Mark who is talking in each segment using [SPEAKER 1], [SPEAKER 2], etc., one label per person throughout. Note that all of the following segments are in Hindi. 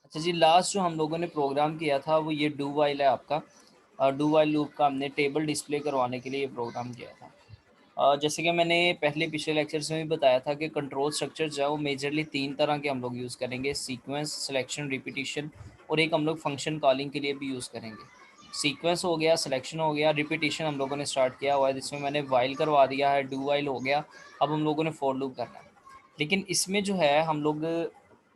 [SPEAKER 1] अच्छा जी, लास्ट जो हम लोगों ने प्रोग्राम किया था वो ये डू वाइल है आपका। डू वाइल लूप का हमने टेबल डिस्प्ले करवाने के लिए ये प्रोग्राम किया था। जैसे कि मैंने पहले पिछले लेक्चर्स में भी बताया था कि कंट्रोल स्ट्रक्चर जो है वो मेजरली 3 तरह के हम लोग यूज़ करेंगे, सीक्वेंस, सिलेक्शन, रिपीटिशन, और एक हम लोग फंक्शन कॉलिंग के लिए भी यूज़ करेंगे। सीक्वेंस हो गया, सिलेक्शन हो गया, रिपीटिशन हम लोगों ने स्टार्ट किया हुआ है जिसमें मैंने वाइल करवा दिया है, डू वाइल हो गया। अब हम लोगों ने फॉर लूप करना है। लेकिन इसमें जो है हम लोग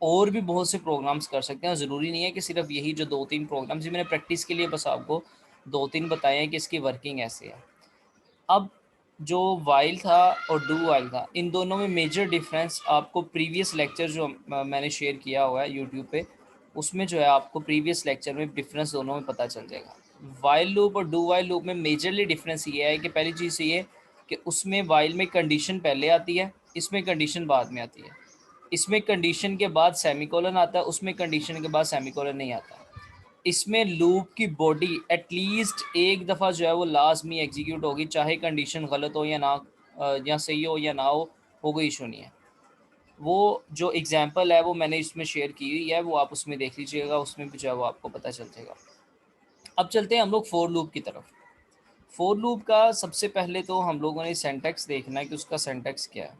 [SPEAKER 1] और भी बहुत से प्रोग्राम्स कर सकते हैं। ज़रूरी नहीं है कि सिर्फ यही जो 2-3 प्रोग्राम्स, ये मैंने प्रैक्टिस के लिए बस आपको 2-3 बताए हैं कि इसकी वर्किंग ऐसे है। अब जो वाइल था और डू वाइल था, इन दोनों में मेजर डिफरेंस आपको प्रीवियस लेक्चर जो मैंने शेयर किया हुआ है यूट्यूब पे, उसमें जो है आपको प्रीवियस लेक्चर में डिफरेंस दोनों में पता चल जाएगा। वाइल लूप और डू वाइल लूप में मेजरली डिफरेंस ये है कि पहली चीज़ ये कि उसमें वाइल में कंडीशन पहले आती है, इसमें कंडीशन बाद में आती है। इसमें कंडीशन के बाद सेमीकोलन आता है, उसमें कंडीशन के बाद सेमीकोलन नहीं आता। इसमें लूप की बॉडी एटलीस्ट एक दफ़ा जो है वो लाजमी एग्जीक्यूट होगी, चाहे कंडीशन गलत हो या ना, या सही हो या ना हो कोई इशू नहीं है। वो जो एग्जांपल है वो मैंने इसमें शेयर की हुई है, वो आप उसमें देख लीजिएगा, उसमें भी जो है वो आपको पता चल जाएगा। अब चलते हैं हम लोग फोर लूप की तरफ। फोर लूप का सबसे पहले तो हम लोगों ने सेंटेक्स देखना है कि उसका सेंटेक्स क्या है।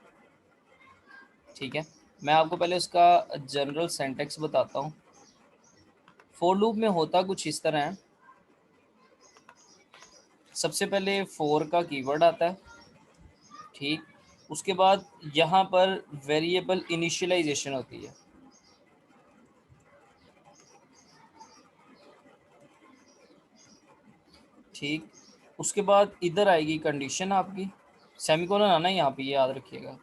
[SPEAKER 1] ठीक है, मैं आपको पहले उसका जनरल सेंटेक्स बताता हूँ। फोर लूप में होता कुछ इस तरह है। सबसे पहले फोर का कीवर्ड आता है, ठीक। उसके बाद यहाँ पर वेरिएबल इनिशियलाइजेशन होती है, ठीक। उसके बाद इधर आएगी कंडीशन आपकी, सेमीकोलन आना है यहाँ पे, ये याद रखिएगा।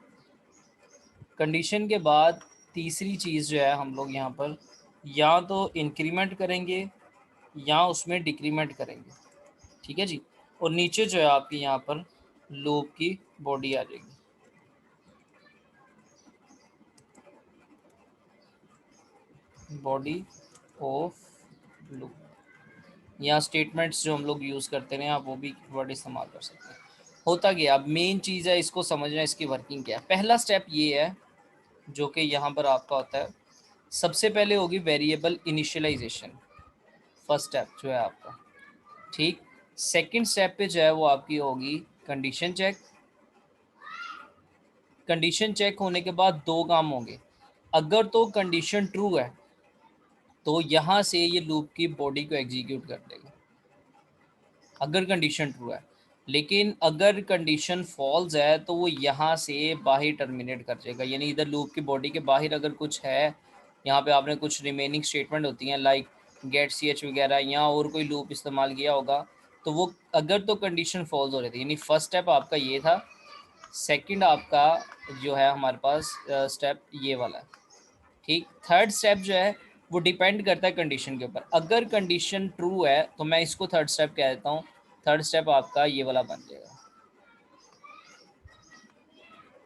[SPEAKER 1] कंडीशन के बाद तीसरी चीज़ जो है हम लोग यहाँ पर या तो इंक्रीमेंट करेंगे या उसमें डिक्रीमेंट करेंगे, ठीक है जी। और नीचे जो है आपकी यहाँ पर लूप की बॉडी आ जाएगी, बॉडी ऑफ लूप। यहाँ स्टेटमेंट्स जो हम लोग यूज़ करते हैं आप वो भी वर्ड इस्तेमाल कर सकते हैं। होता क्या, अब मेन चीज़ है इसको समझना, इसकी वर्किंग क्या है। पहला स्टेप ये है जो कि यहाँ पर आपका होता है, सबसे पहले होगी वेरिएबल इनिशियलाइजेशन, फर्स्ट स्टेप जो है आपका, ठीक। सेकंड स्टेप पे जो है वो आपकी होगी कंडीशन चेक। कंडीशन चेक होने के बाद दो काम होंगे। अगर तो कंडीशन ट्रू है तो यहाँ से ये लूप की बॉडी को एग्जीक्यूट कर देगा, अगर कंडीशन ट्रू है। लेकिन अगर कंडीशन फॉल्स है तो वो यहाँ से बाहर टर्मिनेट कर जाएगा, यानी इधर लूप की बॉडी के बाहर अगर कुछ है, यहाँ पे आपने कुछ रिमेनिंग स्टेटमेंट होती हैं लाइक गेट सी एच वगैरह, या और कोई लूप इस्तेमाल किया होगा, तो वो अगर तो कंडीशन फॉल्स हो रही थी, यानी फर्स्ट स्टेप आपका ये था। सेकंड आपका जो है हमारे पास स्टेप ये वाला है, ठीक। थर्ड स्टेप जो है वो डिपेंड करता है कंडीशन के ऊपर। अगर कंडीशन ट्रू है तो मैं इसको थर्ड स्टेप कह देता हूँ, थर्ड स्टेप आपका ये वाला बन जाएगा,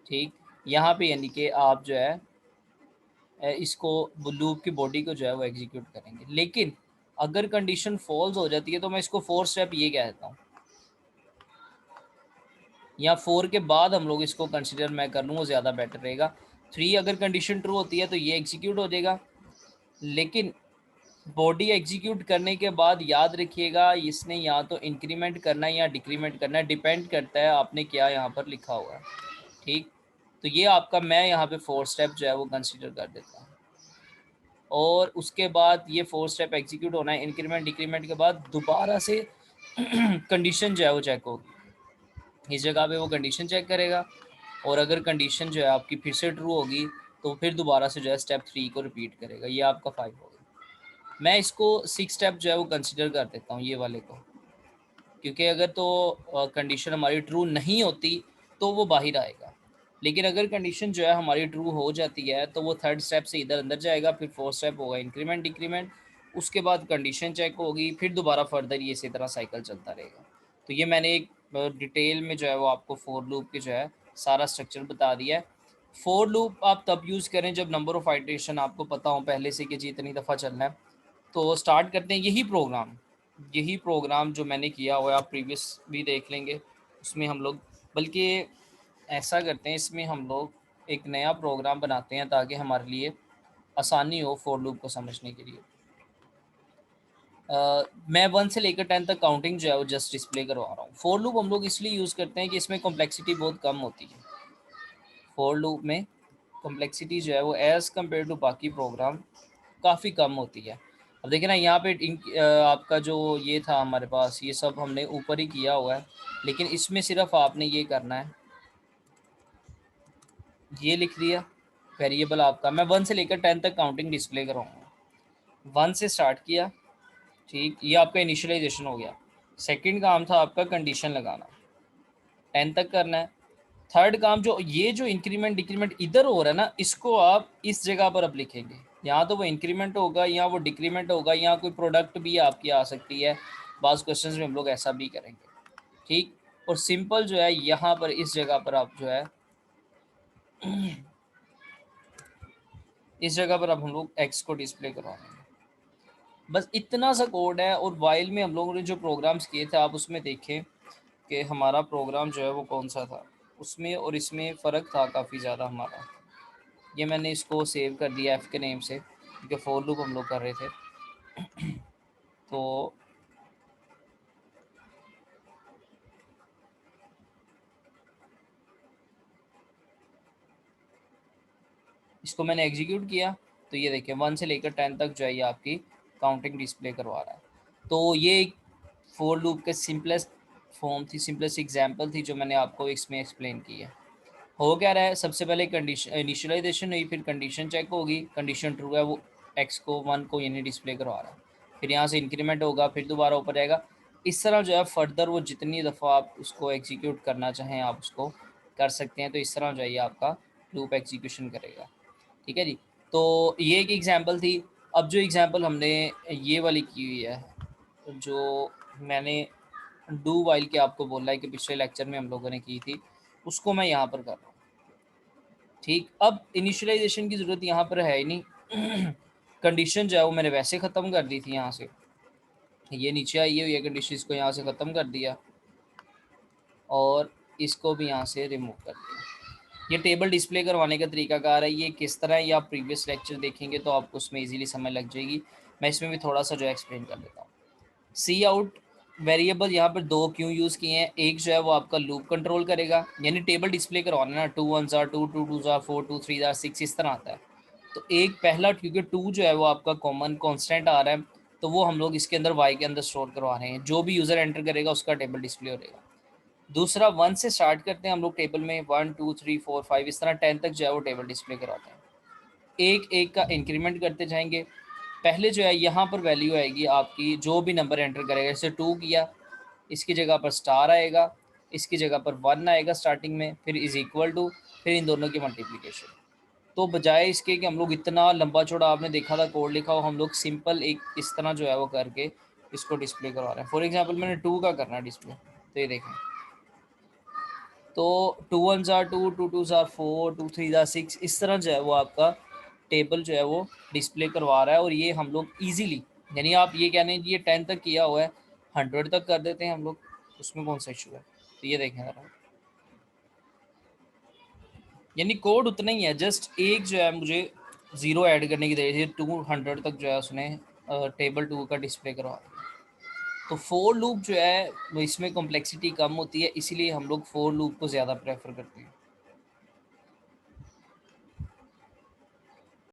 [SPEAKER 1] ठीक। यहाँ पे यानी कि आप जो है इसको लूप की बॉडी को जो है वो एग्जीक्यूट करेंगे। लेकिन अगर कंडीशन फॉल्स हो जाती है तो मैं इसको फोर्थ स्टेप ये कह देता हूँ, या फोर के बाद हम लोग इसको कंसिडर मैं कर लूँ, वो ज़्यादा बेटर रहेगा। थ्री अगर कंडीशन ट्रू होती है तो ये एग्जीक्यूट हो जाएगा। लेकिन बॉडी एग्जीक्यूट करने के बाद याद रखिएगा इसने या तो इंक्रीमेंट करना है या डिक्रीमेंट करना है, डिपेंड करता है आपने क्या यहाँ पर लिखा हुआ है, ठीक। तो ये आपका मैं यहाँ पे फोर्थ स्टेप जो है वो कंसीडर कर देता हूँ। और उसके बाद ये फोर्थ स्टेप एग्जीक्यूट होना है, इंक्रीमेंट डिक्रीमेंट के बाद दोबारा से कंडीशन जो है वो चेक होगी, इस जगह पे वो कंडीशन चेक करेगा। और अगर कंडीशन जो है आपकी फिर से ट्रू होगी तो फिर दोबारा से जो है स्टेप थ्री को रिपीट करेगा। ये आपका फाइव होगा। मैं इसको सिक्स स्टेप जो है वो कंसिडर कर देता हूँ ये वाले को, क्योंकि अगर तो कंडीशन हमारी ट्रू नहीं होती तो वो बाहर आएगा। लेकिन अगर कंडीशन जो है हमारी ट्रू हो जाती है तो वो थर्ड स्टेप से इधर अंदर जाएगा, फिर फोर्थ स्टेप होगा इंक्रीमेंट डिक्रीमेंट, उसके बाद कंडीशन चेक होगी, फिर दोबारा फर्दर ये इसी तरह साइकिल चलता रहेगा। तो ये मैंने एक डिटेल में जो है वो आपको फोर लूप के जो है सारा स्ट्रक्चर बता दिया है। फोर लूप आप तब यूज़ करें जब नंबर ऑफ आइटरेशन आपको पता हो पहले से कि जी इतनी दफ़ा चलना है। तो स्टार्ट करते हैं यही प्रोग्राम जो मैंने किया हुआ है, आप प्रीवियस भी देख लेंगे उसमें हम लोग, बल्कि ऐसा करते हैं इसमें हम लोग एक नया प्रोग्राम बनाते हैं ताकि हमारे लिए आसानी हो फॉर लूप को समझने के लिए। मैं 1 से लेकर 10 तक काउंटिंग जो है वो जस्ट डिस्प्ले करवा रहा हूँ। फॉर लूप हम लोग इसलिए यूज़ करते हैं कि इसमें कॉम्प्लेक्सिटी बहुत कम होती है। फॉर लूप में कॉम्प्लेक्सिटी जो है वो एज़ कम्पेयर टू बाकी प्रोग्राम काफ़ी कम होती है। अब देखिए ना यहाँ पे आपका जो ये था हमारे पास, ये सब हमने ऊपर ही किया हुआ है, लेकिन इसमें सिर्फ आपने ये करना है, ये लिख दिया वेरिएबल आपका। मैं 1 से लेकर 10 तक काउंटिंग डिस्प्ले कराऊंगा। 1 से स्टार्ट किया, ठीक, ये आपका इनिशियलाइजेशन हो गया। सेकंड काम था आपका कंडीशन लगाना, 10 तक करना है। थर्ड काम जो ये जो इंक्रीमेंट डिक्रीमेंट इधर हो रहा है ना, इसको आप इस जगह पर अब लिखेंगे। यहाँ तो वो इंक्रीमेंट होगा, यहाँ वो डिक्रीमेंट होगा, यहाँ कोई प्रोडक्ट भी आपकी आ सकती है। बाज़ क्वेश्चंस में हम लोग ऐसा भी करेंगे, ठीक। और सिंपल जो है यहाँ पर इस जगह पर आप जो है इस जगह पर अब हम लोग एक्स को डिस्प्ले करवाएंगे। बस इतना सा कोड है। और वाइल में हम लोगों ने जो प्रोग्राम्स किए थे, आप उसमें देखें कि हमारा प्रोग्राम जो है वो कौन सा था, उसमें और इसमें फ़र्क था काफ़ी ज़्यादा हमारा। ये मैंने इसको सेव कर दिया एफ़ के नेम से, क्योंकि फॉर लूप हम लोग कर रहे थे। तो इसको मैंने एग्जीक्यूट किया, तो ये देखिए 1 से लेकर 10 तक जो है ये आपकी काउंटिंग डिस्प्ले करवा रहा है। तो ये एक फॉर लूप के सिंपलेस्ट फॉर्म थी, सिंपलेस्ट एग्जांपल थी जो मैंने आपको इसमें एक्सप्लेन की है। हो क्या रहा है, सबसे पहले कंडीशन इनिशियलाइजेशन हुई, फिर कंडीशन चेक होगी, कंडीशन ट्रू है, वो एक्स को 1 को यानी डिस्प्ले करवा रहा है। फिर यहाँ से इंक्रीमेंट होगा, फिर दोबारा ऊपर जाएगा। इस तरह जो है फर्दर वो जितनी दफ़ा आप उसको एग्जीक्यूट करना चाहें आप उसको कर सकते हैं। तो इस तरह जो है ये आपका लूप एग्जीक्यूशन करेगा, ठीक है जी। तो ये एक एग्जांपल थी। अब जो एग्जांपल हमने ये वाली की हुई है, जो मैंने डू वाइल के आपको बोला है कि पिछले लेक्चर में हम लोगों ने की थी, उसको मैं यहाँ पर कर रहा हूँ, ठीक। अब इनिशियलाइजेशन की ज़रूरत यहाँ पर है ही नहीं। कंडीशन जो है वो मैंने वैसे ख़त्म कर दी थी यहाँ से, ये नीचे आई हुई है कंडीशन, इसको यहाँ से ख़त्म कर दिया और इसको भी यहाँ से रिमूव कर दिया। ये टेबल डिस्प्ले करवाने का तरीकाकार है। ये किस तरह है, ये आप प्रीवियस लेक्चर देखेंगे तो आपको उसमें इजीली समझ लग जाएगी। मैं इसमें भी थोड़ा सा जो है एक्सप्लेन कर देता हूँ। सी आउट वेरिएबल यहाँ पर दो क्यों यूज़ किए हैं, एक जो है वो आपका लूप कंट्रोल करेगा, यानी टेबल डिस्प्ले करवाना ना, 2 1 ज़ार 2 2 2 ज़ार 4 2 3 ज़ार 6 इस तरह आता है। तो एक पहला, क्योंकि 2 जो है वो आपका कॉमन कॉन्स्टेंट आ रहा है, तो वो हम लोग इसके अंदर वाई के अंदर स्टोर करवा रहे हैं। जो भी यूज़र एंटर करेगा उसका टेबल डिस्प्ले हो रहेगा। दूसरा 1 से स्टार्ट करते हैं हम लोग टेबल में, 1 2 3 4 5 इस तरह 10 तक जो है वो टेबल डिस्प्ले कराते हैं। एक एक का इंक्रीमेंट करते जाएंगे। पहले जो है यहाँ पर वैल्यू आएगी आपकी, जो भी नंबर एंटर करेगा, जैसे 2 किया, इसकी जगह पर स्टार आएगा, इसकी जगह पर 1 आएगा स्टार्टिंग में, फिर इज़ इक्वल टू, फिर इन दोनों की मल्टीप्लिकेशन। तो बजाय इसके कि हम लोग इतना लंबा चौड़ा आपने देखा था कोड लिखा हो, हम लोग सिंपल एक इस तरह जो है वो करके इसको डिस्प्ले करवा रहे हैं। फॉर एग्जांपल मैंने 2 का करना है डिस्प्ले, तो ये देखें, तो 2 1 ज़ार 2 2 2 ज़ार 4 2 3 ज़ार 6 इस तरह जो है वो आपका टेबल जो है वो डिस्प्ले करवा रहा है। और ये हम लोग ईजिली, यानी आप ये कहने ये 10 तक किया हुआ है, 100 तक कर देते हैं हम लोग, उसमें कौन सा इशू है। तो ये देखें ज़रा, यानी कोड उतना ही है, जस्ट एक जो है मुझे ज़ीरो ऐड करने की देरी थी, 200 तक जो है उसने टेबल 2 का डिस्प्ले करवा दिया। तो फोर लूप जो है वो इसमें कॉम्प्लेक्सिटी कम होती है, इसीलिए हम लोग फोर लूप को ज़्यादा प्रेफर करते हैं।